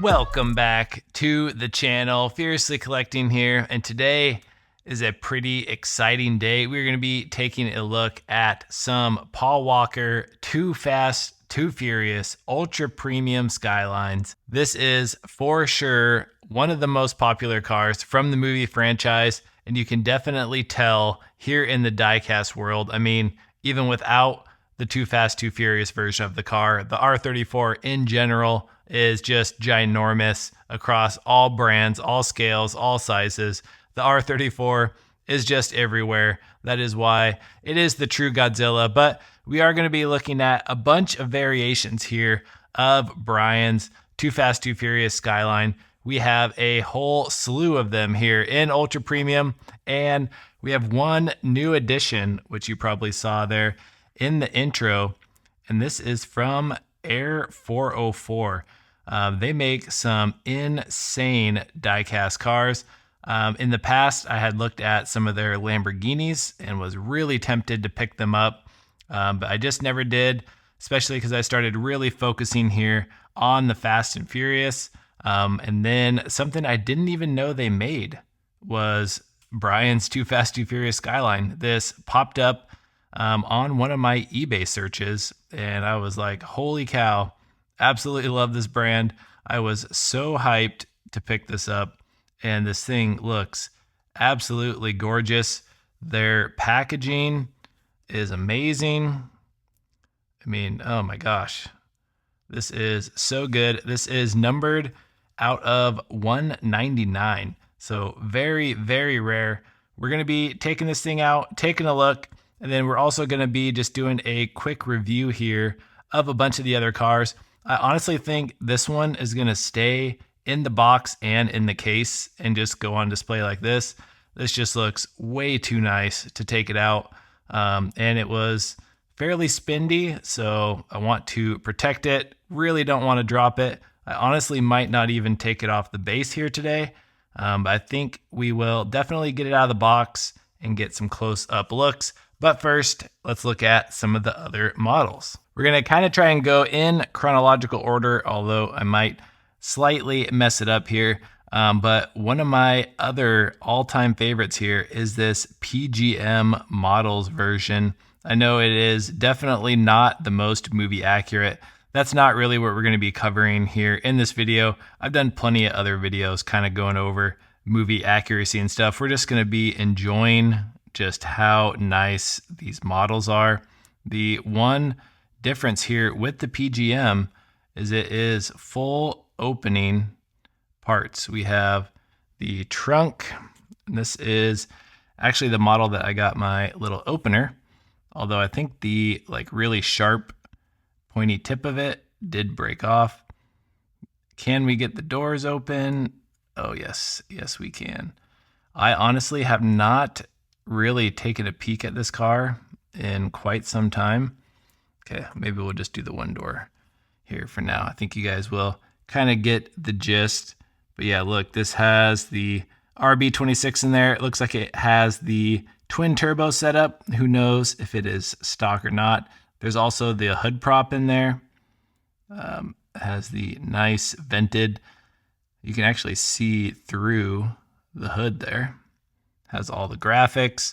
Welcome back to the channel, Fiercely Collecting here, and today is a pretty exciting day. We're going to be taking a look at some Paul Walker Too Fast, Too Furious Ultra Premium Skylines. This is for sure one of the most popular cars from the movie franchise, and you can definitely tell here in the diecast world. I mean, even without the Too Fast, Too Furious version of the car, the R34 in general is just ginormous across all brands, all scales, all sizes. The R34 is just everywhere. That is why it is the true Godzilla. But we are going to be looking at a bunch of variations here of Brian's Too Fast, Too Furious Skyline. We have a whole slew of them here in Ultra Premium, and we have one new addition, which you probably saw there in the intro, and this is from Air 404. They make some insane diecast cars. In the past, I had looked at some of their Lamborghinis and was really tempted to pick them up, but I just never did, especially because I started really focusing here on the Fast and Furious. And then something I didn't even know they made was Brian's Too Fast, Too Furious Skyline. This popped up on one of my eBay searches, and I was like, holy cow. Absolutely love this brand. I was so hyped to pick this up, and this thing looks absolutely gorgeous. Their packaging is amazing. I mean, oh my gosh, this is so good. This is numbered out of 199, so very, very rare. We're going to be taking this thing out, taking a look, and then we're also going to be just doing a quick review here of a bunch of the other cars. I honestly think this one is going to stay in the box and in the case and just go on display like this. This just looks way too nice to take it out. And it was fairly spendy, so I want to protect it. Really don't want to drop it. I honestly might not even take it off the base here today. But I think we will definitely get it out of the box and get some close-up looks. But first, let's look at some of the other models. We're going to kind of try and go in chronological order, although I might slightly mess it up here. But one of my other all-time favorites here is this PGM models version. I know it is definitely not the most movie accurate. That's not really what we're going to be covering here in this video. I've done plenty of other videos kind of going over movie accuracy and stuff. We're just going to be enjoying just how nice these models are. The one difference here with the PGM is it is full opening parts. We have the trunk, and this is actually the model that I got my little opener, although I think the really sharp pointy tip of it did break off. Can we get the doors open? Oh yes, we can. I honestly have not really taken a peek at this car in quite some time. Okay, maybe we'll just do the one door here for now. I think you guys will kind of get the gist. But yeah, look, this has the RB26 in there. It looks like it has the twin turbo setup. Who knows if it is stock or not. There's also the hood prop in there. It has the nice vented. You can actually see through the hood there. Has all the graphics.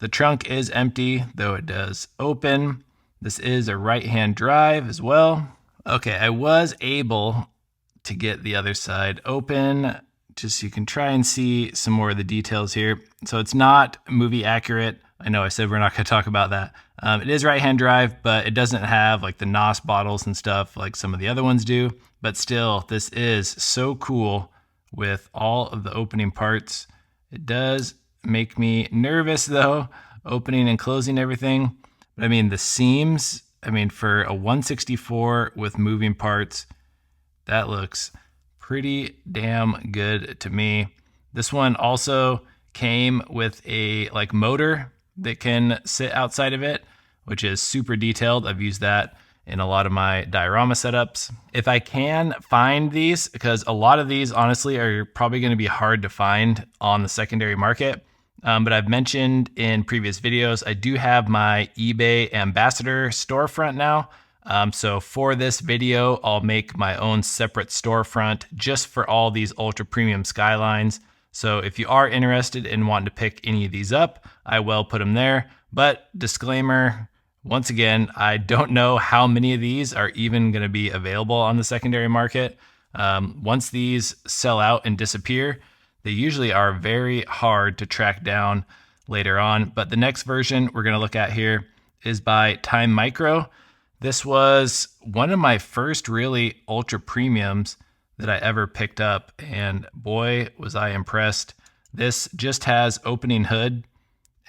The trunk is empty, though it does open. This is a right-hand drive as well. Okay, I was able to get the other side open, just so you can try and see some more of the details here. So it's not movie accurate. I know I said we're not going to talk about that. It is right-hand drive, but it doesn't have like the NOS bottles and stuff like some of the other ones do. But still, this is so cool with all of the opening parts. It does make me nervous though, opening and closing everything. But I mean, the seams, for a 164 with moving parts, that looks pretty damn good to me. This one also came with a motor that can sit outside of it, which is super detailed. I've used that in a lot of my diorama setups. If I can find these, because a lot of these honestly are probably going to be hard to find on the secondary market. But I've mentioned in previous videos, I do have my eBay ambassador storefront now. So for this video, I'll make my own separate storefront just for all these ultra premium Skylines. So if you are interested in wanting to pick any of these up, I will put them there. But disclaimer, once again, I don't know how many of these are even going to be available on the secondary market. Once these sell out and disappear, they usually are very hard to track down later on. But the next version we're going to look at here is by Time Micro. This was one of my first really ultra premiums that I ever picked up, and boy, was I impressed. This just has opening hood,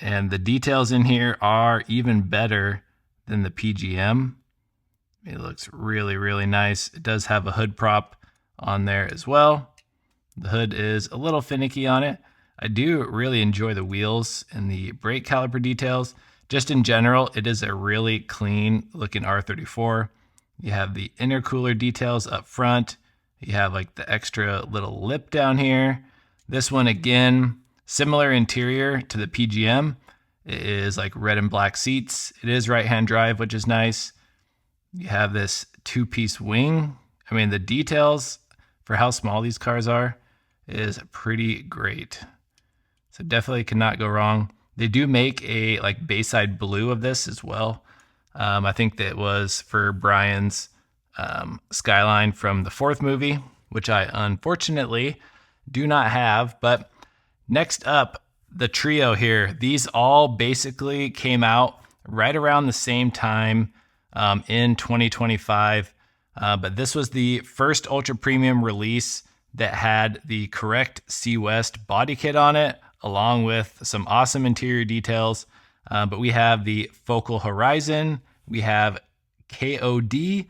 and the details in here are even better than the PGM. It looks really, really nice. It does have a hood prop on there as well. The hood is a little finicky on it. I do really enjoy the wheels and the brake caliper details. Just in general, it is a really clean looking R34. You have the intercooler details up front. You have like the extra little lip down here. This one, again, similar interior to the PGM. It is like red and black seats. It is right-hand drive, which is nice. You have this two-piece wing. I mean, the details for how small these cars are is pretty great. So definitely cannot go wrong. They do make a like Bayside blue of this as well. I think that was for Brian's Skyline from the 4th movie, which I unfortunately do not have. But next up, the trio here. These all basically came out right around the same time in 2025. But this was the first ultra premium release that had the correct C West body kit on it, along with some awesome interior details. But we have the Focal Horizon, we have KOD,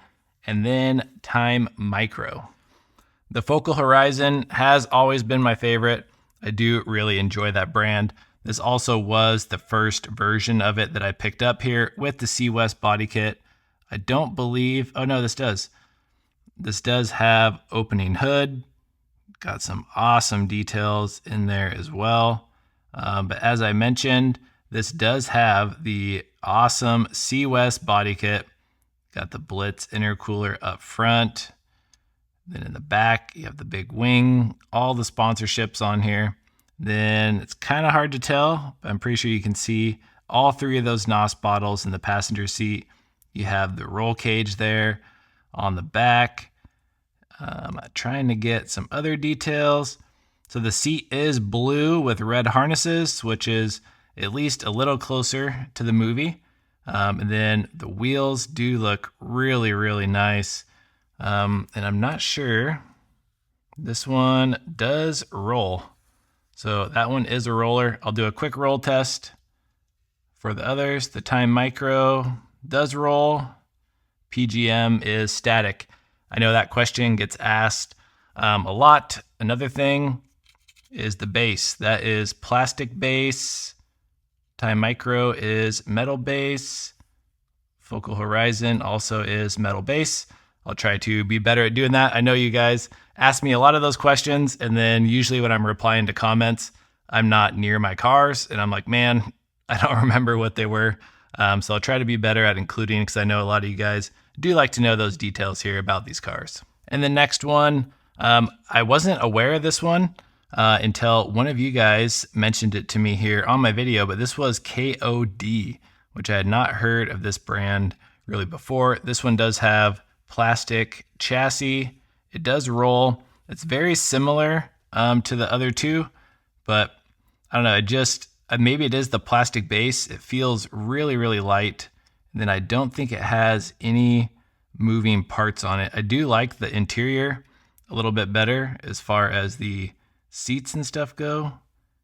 and then Time Micro. The Focal Horizon has always been my favorite. I do really enjoy that brand. This also was the first version of it that I picked up here with the C West body kit. I don't believe, oh no, this does. This does have opening hood. Got some awesome details in there as well. But as I mentioned, this does have the awesome C West body kit. Got the Blitz intercooler up front. Then in the back, you have the big wing, all the sponsorships on here. Then it's kind of hard to tell, but I'm pretty sure you can see all 3 of those NOS bottles in the passenger seat. You have the roll cage there on the back. Trying to get some other details. So the seat is blue with red harnesses, which is at least a little closer to the movie. And then the wheels do look really, really nice. And I'm not sure. This one does roll. So that one is a roller. I'll do a quick roll test. For the others, the Time Micro does roll. PGM is static. I know that question gets asked a lot. Another thing is the base. That is plastic base. Time Micro is metal base. Focal Horizon also is metal base. I'll try to be better at doing that. I know you guys ask me a lot of those questions, and then usually when I'm replying to comments, I'm not near my cars, and I'm like, man, I don't remember what they were. So I'll try to be better at including, because I know a lot of you guys do like to know those details here about these cars. And the next one, I wasn't aware of this one until one of you guys mentioned it to me here on my video, but this was KOD, which I had not heard of this brand really before. This one does have plastic chassis. It does roll. It's very similar to the other 2, but I don't know, maybe it is the plastic base. It feels really, really light. And then I don't think it has any moving parts on it. I do like the interior a little bit better as far as the seats and stuff go.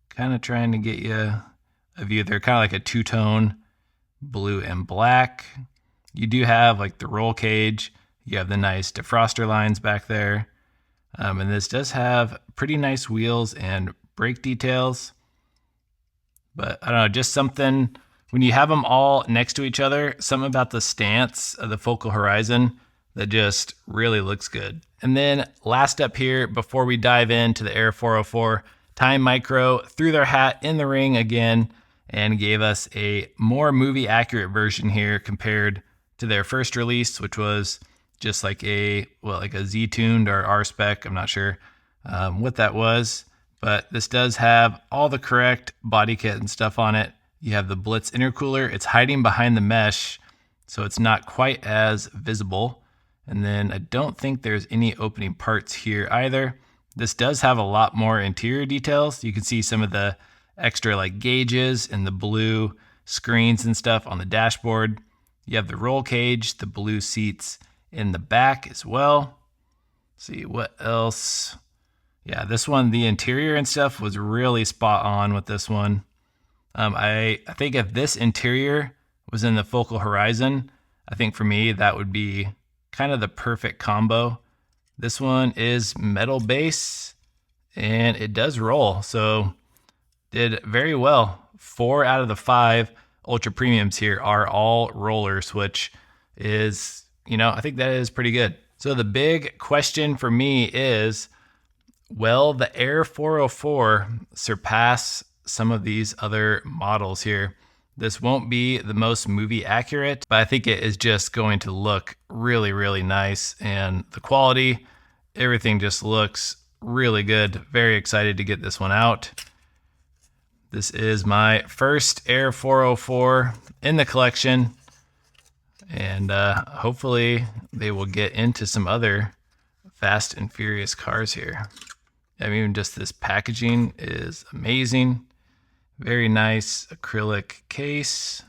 Kind of trying to get you a view. They're kind of like a 2-tone blue and black. You do have like the roll cage. You have the nice defroster lines back there. And this does have pretty nice wheels and brake details. But I don't know, just something, when you have them all next to each other, something about the stance of the Focal Horizon that just really looks good. And then last up here, before we dive into the Air 404, Time Micro threw their hat in the ring again and gave us a more movie accurate version here compared to their first release, which was just like a Z-tuned or R-spec. I'm not sure what that was, but this does have all the correct body kit and stuff on it. You have the Blitz intercooler. It's hiding behind the mesh, so it's not quite as visible. And then I don't think there's any opening parts here either. This does have a lot more interior details. You can see some of the extra like gauges and the blue screens and stuff on the dashboard. You have the roll cage, the blue seats in the back as well. Let's see what else. Yeah, this one, the interior and stuff was really spot on with this one. I think if this interior was in the Focal Horizon, I think for me that would be kind of the perfect combo. This one is metal base and it does roll, so did very well. 4 out of the 5 Ultra Premiums here are all rollers, which is, I think that is pretty good. So the big question for me is, will the Air 404 surpass some of these other models here? This won't be the most movie accurate, but I think it is just going to look really, really nice. And the quality, everything just looks really good. Very excited to get this one out. This is my first Air 404 in the collection. And hopefully they will get into some other Fast and Furious cars here. I mean, just this packaging is amazing. Very nice acrylic case.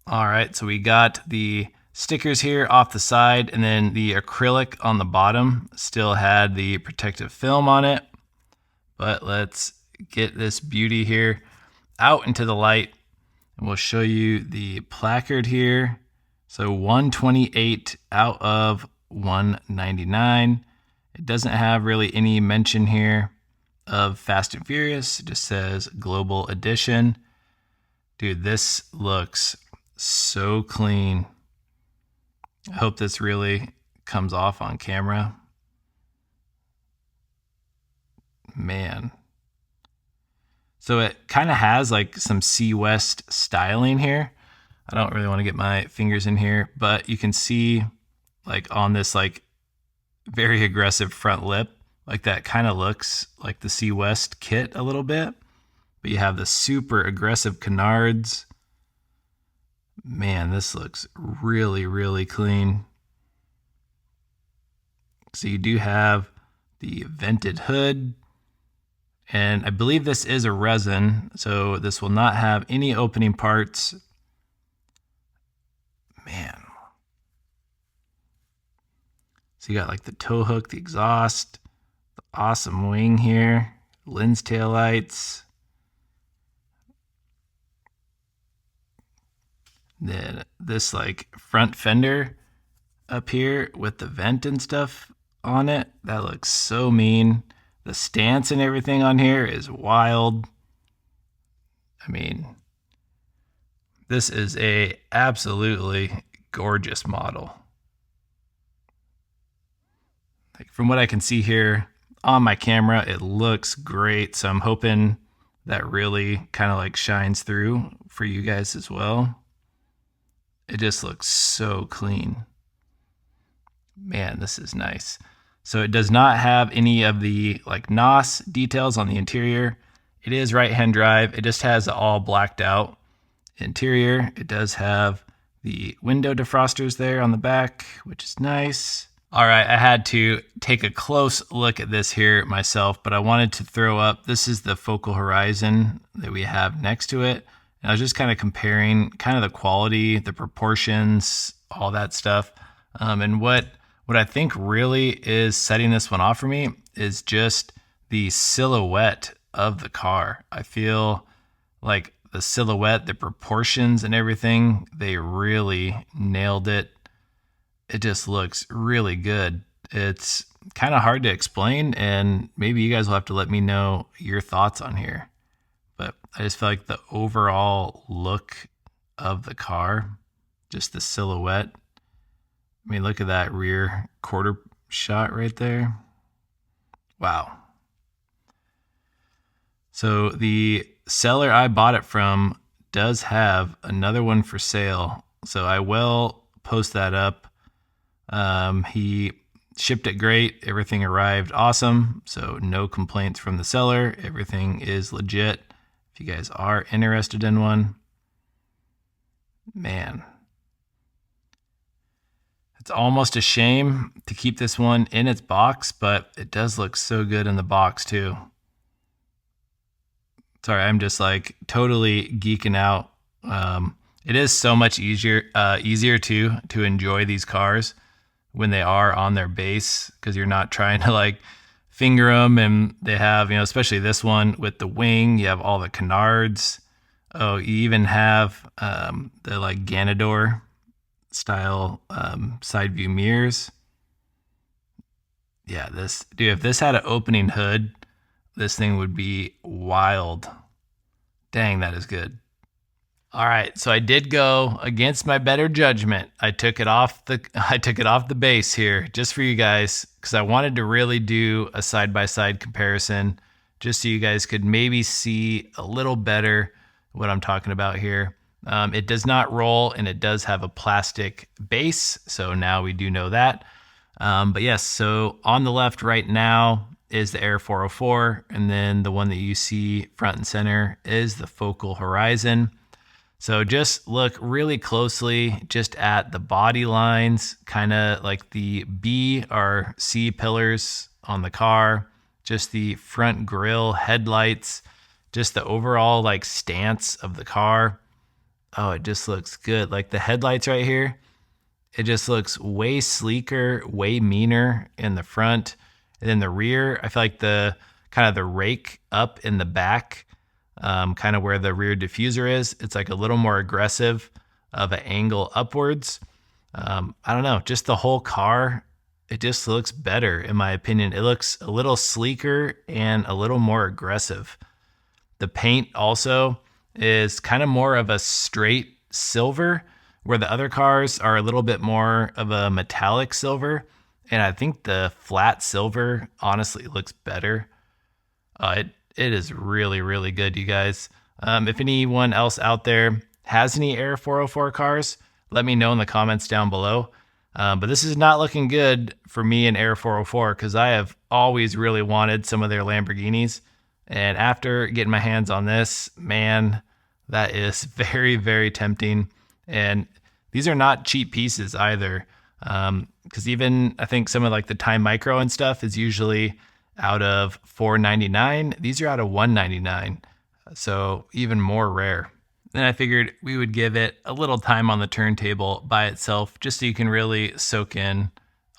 All right, so we got the stickers here off the side, and then the acrylic on the bottom still had the protective film on it. But let's get this beauty here out into the light, and we'll show you the placard here. So 128 out of 199. It doesn't have really any mention here of Fast and Furious. It just says Global Edition. Dude, this looks so clean. I hope this really comes off on camera. Man. So it kind of has like some Sea West styling here. I don't really want to get my fingers in here, but you can see like on this like very aggressive front lip, like that kind of looks like the Sea West kit a little bit. But you have the super aggressive canards. Man, this looks really, really clean. So you do have the vented hood. And I believe this is a resin, so this will not have any opening parts. Man. So you got like the tow hook, the exhaust, the awesome wing here, lens taillights. Then this like front fender up here with the vent and stuff on it. That looks so mean. The stance and everything on here is wild. I mean, this is a absolutely gorgeous model. Like from what I can see here on my camera, it looks great. So I'm hoping that really kind of like shines through for you guys as well. It just looks so clean. Man, this is nice. So it does not have any of the like NOS details on the interior. It is right-hand drive. It just has all blacked out interior. It does have the window defrosters there on the back, which is nice. All right, I had to take a close look at this here myself, but I wanted to throw up, this is the Focal Horizon that we have next to it. And I was just kind of comparing kind of the quality, the proportions, all that stuff. And what I think really is setting this one off for me is just the silhouette of the car. I feel like the silhouette, the proportions and everything, they really nailed it. It just looks really good. It's kind of hard to explain, and maybe you guys will have to let me know your thoughts on here. But I just feel like the overall look of the car, just the silhouette. I mean, look at that rear quarter shot right there. Wow. So the seller I bought it from does have another one for sale. So I will post that up. He shipped it great. Everything arrived awesome. So no complaints from the seller. Everything is legit. If you guys are interested in one, man, it's almost a shame to keep this one in its box, but it does look so good in the box too. Sorry, I'm just like totally geeking out. It is so much easier to enjoy these cars when they are on their base, because you're not trying to like finger them, and they have, especially this one with the wing, you have all the canards. Oh, you even have the like Ganador style side view mirrors. Yeah, if this had an opening hood, this thing would be wild. Dang, that is good. All right, so I did go against my better judgment. I took it off the base here just for you guys, because I wanted to really do a side-by-side comparison, just so you guys could maybe see a little better what I'm talking about here. It does not roll, and it does have a plastic base, so now we do know that. But yes, so on the left right now is the Air 404, and then the one that you see front and center is the Focal Horizon. So just look really closely just at the body lines, kind of like the B or C pillars on the car, just the front grille headlights, just the overall like stance of the car. Oh, it just looks good. Like the headlights right here, it just looks way sleeker, way meaner in the front. And then the rear, I feel like the kind of the rake up in the back, kind of where the rear diffuser is, it's like a little more aggressive of an angle upwards. I don't know, just the whole car, it just looks better in my opinion. It looks a little sleeker and a little more aggressive. The paint also is kind of more of a straight silver, where the other cars are a little bit more of a metallic silver. And I think the flat silver honestly looks better. It is really, really good, you guys. If anyone else out there has any Air 404 cars, let me know in the comments down below. But this is not looking good for me in Air 404, because I have always really wanted some of their Lamborghinis. And after getting my hands on this, man, that is very, very tempting. And these are not cheap pieces either. Because even I think some of like the Time Micro and stuff is usually out of $499. These are out of $199, so even more rare. Then I figured we would give it a little time on the turntable by itself, just so you can really soak in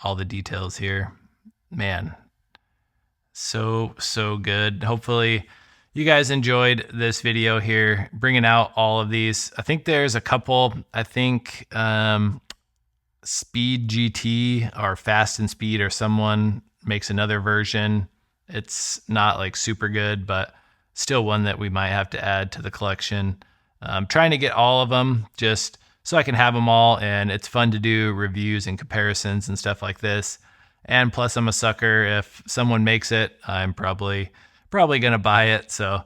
all the details here. Man, so good. Hopefully you guys enjoyed this video here, bringing out all of these. I think there's a couple, Speed GT or Fast and Speed, or someone makes another version. It's not like super good, but still one that we might have to add to the collection. I'm trying to get all of them just so I can have them all, and it's fun to do reviews and comparisons and stuff like this. And plus I'm a sucker. If someone makes it, I'm probably gonna buy it. So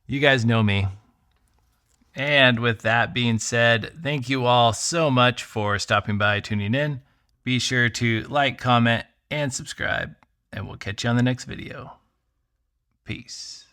you guys know me. And with that being said, thank you all so much for stopping by, tuning in. Be sure to like, comment, and subscribe, and we'll catch you on the next video. Peace.